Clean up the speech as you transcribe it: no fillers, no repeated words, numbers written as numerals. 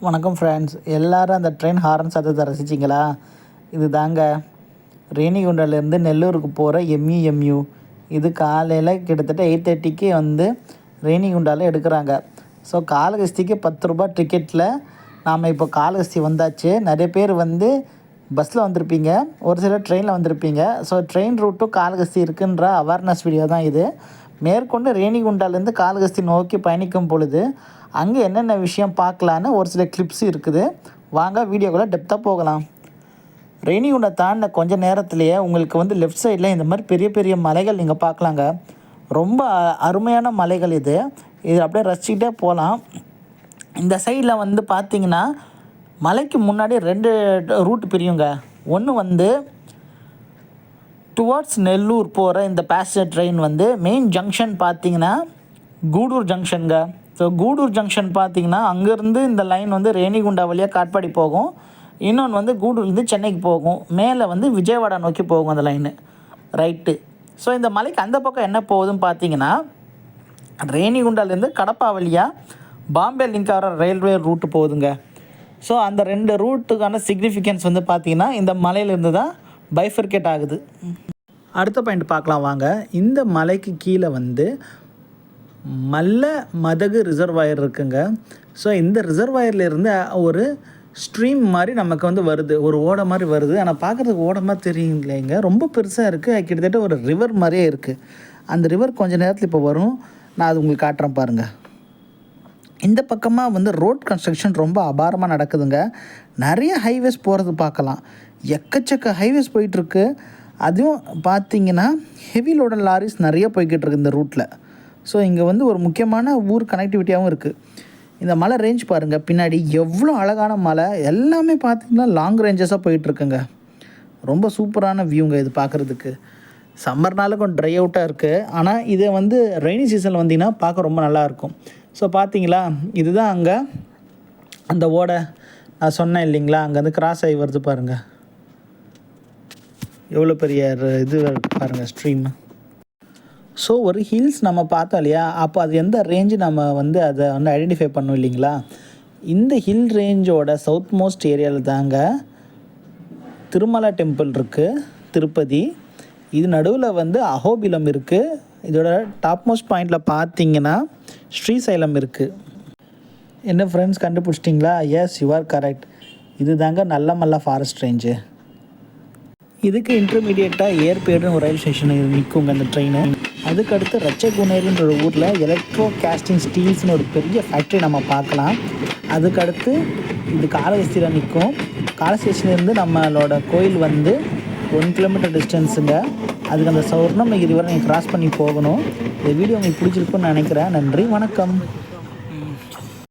வணக்கம் ஃப்ரெண்ட்ஸ். எல்லோரும் அந்த ட்ரெயின் ஹாரன் சத்தத்தை ரசிச்சிங்களா? இது தாங்க ரேணிகுண்டாலேருந்து நெல்லூருக்கு போகிற எம்யூ. இது காலையில் கிட்டத்தட்ட 8:30க்கு ரேணிகுண்டாவில் எடுக்கிறாங்க. ஸோ காலகஸ்திக்கு 10 ரூபா டிக்கெட்டில் நாம் இப்போ காலகஸ்தி வந்தாச்சு. நிறைய பேர் பஸ்ஸில் வந்திருப்பீங்க, ஒரு சிலர் ட்ரெயினில் வந்திருப்பீங்க. ஸோ ட்ரெயின் ரூட்டும் காலகஸ்தி இருக்குன்ற அவேர்னஸ் வீடியோ தான் இது. மேற்கொண்டு ரேணிகுண்டாலேருந்து காலகஸ்தி நோக்கி பயணிக்கும் பொழுது அங்கே என்னென்ன விஷயம் பார்க்கலான்னு ஒரு சில கிளிப்ஸ் இருக்குது. வாங்க வீடியோக்குள்ளே டெப்த்தாக போகலாம். ரேணிகுண்டா தாண்டின கொஞ்சம் நேரத்துலேயே உங்களுக்கு லெஃப்ட் சைடில் இந்த மாதிரி பெரிய பெரிய மலைகள் நீங்கள் பார்க்கலாங்க. ரொம்ப அருமையான மலைகள் இது அப்படியே ரசிச்சுக்கிட்டே போகலாம். இந்த சைடில் பார்த்திங்கன்னா மலைக்கு முன்னாடி 2 ரூட் பிரியுங்க. ஒன்று டுவார்ட்ஸ் நெல்லூர் போகிற இந்த பேசஞ்சர் ட்ரெயின் மெயின் ஜங்ஷன் பார்த்திங்கன்னா கூடூர் ஜங்ஷனுங்க. ஸோ கூடூர் ஜங்ஷன் பார்த்திங்கன்னா அங்கேருந்து இந்த லைன் ரேணிகுண்டா வழியாக காட்பாடி போகும். இன்னொன்று கூடூர்லேருந்து சென்னைக்கு போகும். மேலே விஜயவாடா நோக்கி போகும் அந்த லைனு ரைட்டு. ஸோ இந்த மலைக்கு அந்த பக்கம் என்ன போகுதுன்னு பார்த்தீங்கன்னா ரேணிகுண்டாலேருந்து கடப்பா வழியாக பாம்பே லிங்க் ஆகிற ரயில்வே ரூட்டு போகுதுங்க. ஸோ அந்த 2 ரூட்டுக்கான சிக்னிஃபிகன்ஸ் பார்த்திங்கன்னா இந்த மலையிலேருந்து தான் பைஃபர்கேட் ஆகுது. அடுத்த பாயிண்ட் பார்க்கலாம் வாங்க. இந்த மலைக்கு கீழே மல்ல மதகு ரிசர்வாயர் இருக்குங்க. ஸோ இந்த ரிசர்வாயர்லேருந்து ஒரு ஸ்ட்ரீம் மாதிரி நமக்கு வருது, ஒரு ஓடை மாதிரி வருது. ஆனால் பார்க்குறதுக்கு ஓடை மாதிரி தெரியுங்களேங்க, ரொம்ப பெருசாக இருக்குது. கிட்டத்தட்ட ஒரு ரிவர் மாதிரியே இருக்குது. அந்த ரிவர் கொஞ்சம் நேரத்தில் இப்போ வரும், நான் அது உங்களுக்கு காட்டுறேன் பாருங்கள். இந்த பக்கமாக ரோட் கன்ஸ்ட்ரக்ஷன் ரொம்ப அபாரமாக நடக்குதுங்க. நிறைய ஹைவேஸ் போகிறது பார்க்கலாம். எக்கச்சக்க ஹைவேஸ் போயிட்டுருக்கு. அதுவும் பார்த்திங்கன்னா ஹெவி லோடு லாரிஸ் நிறைய போய்கிட்டு இருக்குது இந்த ரூட்டில். ஸோ இங்கே ஒரு முக்கியமான ஊர் கனெக்டிவிட்டியாகவும் இருக்குது. இந்த மலை ரேஞ்ச் பாருங்கள், பின்னாடி எவ்வளோ அழகான மலை. எல்லாமே பார்த்திங்கன்னா லாங் ரேஞ்சஸாக போயிட்டுருக்குங்க. ரொம்ப சூப்பரான வியூங்க இது பார்க்குறதுக்கு. சம்மர்னால கொஞ்சம் ட்ரை அவுட்டாக இருக்குது. ஆனால் இதை ரெய்னி சீசனில் வந்தீங்கன்னா பார்க்க ரொம்ப நல்லாயிருக்கும். ஸோ பார்த்தீங்களா, இதுதான் அங்கே அந்த ஓடை நான் சொன்னேன் இல்லைங்களா, அங்கேருந்து கிராஸ் ஆகி வருது பாருங்கள். எவ்வளோ பெரிய இது பாருங்கள் ஸ்ட்ரீம். ஸோ ஒரு ஹில்ஸ் நம்ம பார்த்தோம் இல்லையா, அப்போ அது எந்த ரேஞ்சு நம்ம அதை ஐடென்டிஃபை பண்ணோம் இல்லைங்களா. இந்த ஹில் ரேஞ்சோட சவுத் மோஸ்ட் ஏரியாவில் தாங்க திருமலா டெம்பிள் இருக்குது, திருப்பதி. இது நடுவில் அஹோபிலம் இருக்குது. இதோட டாப் மோஸ்ட் பாயிண்டில் பார்த்தீங்கன்னா ஸ்ரீசைலம் இருக்குது. என்ன ஃப்ரெண்ட்ஸ், கண்டுபிடிச்சிட்டிங்களா? Yes, you are correct. இது தாங்க நல்லமல்ல ஃபாரஸ்ட் ரேஞ்சு. இதுக்கு இன்டர்மீடியட்டாக ஏர்பேடுன்னு ஒரு ரயில் ஸ்டேஷன் நிற்குங்க அந்த ட்ரெயின். அதுக்கடுத்து ரச்சகுனேரின்ற ஒரு ஊரில் எலக்ட்ரோ கேஸ்டிங் ஸ்டீல்ஸ்னு ஒரு பெரிய ஃபேக்ட்ரி நம்ம பார்க்கலாம். அதுக்கடுத்து இது காலகஸ்தியில் நிற்கும். காலஸ்டேஷன்லேருந்து நம்மளோட கோயில் 1 கிலோமீட்டர் டிஸ்டன்ஸுங்க. அதுக்கு அந்த சௌர்ணமகிரி வரை நீங்கள் கிராஸ் பண்ணி போகணும். இந்த வீடியோ உங்களுக்கு பிடிச்சிருக்குன்னு நினைக்கிறேன். நன்றி, வணக்கம்.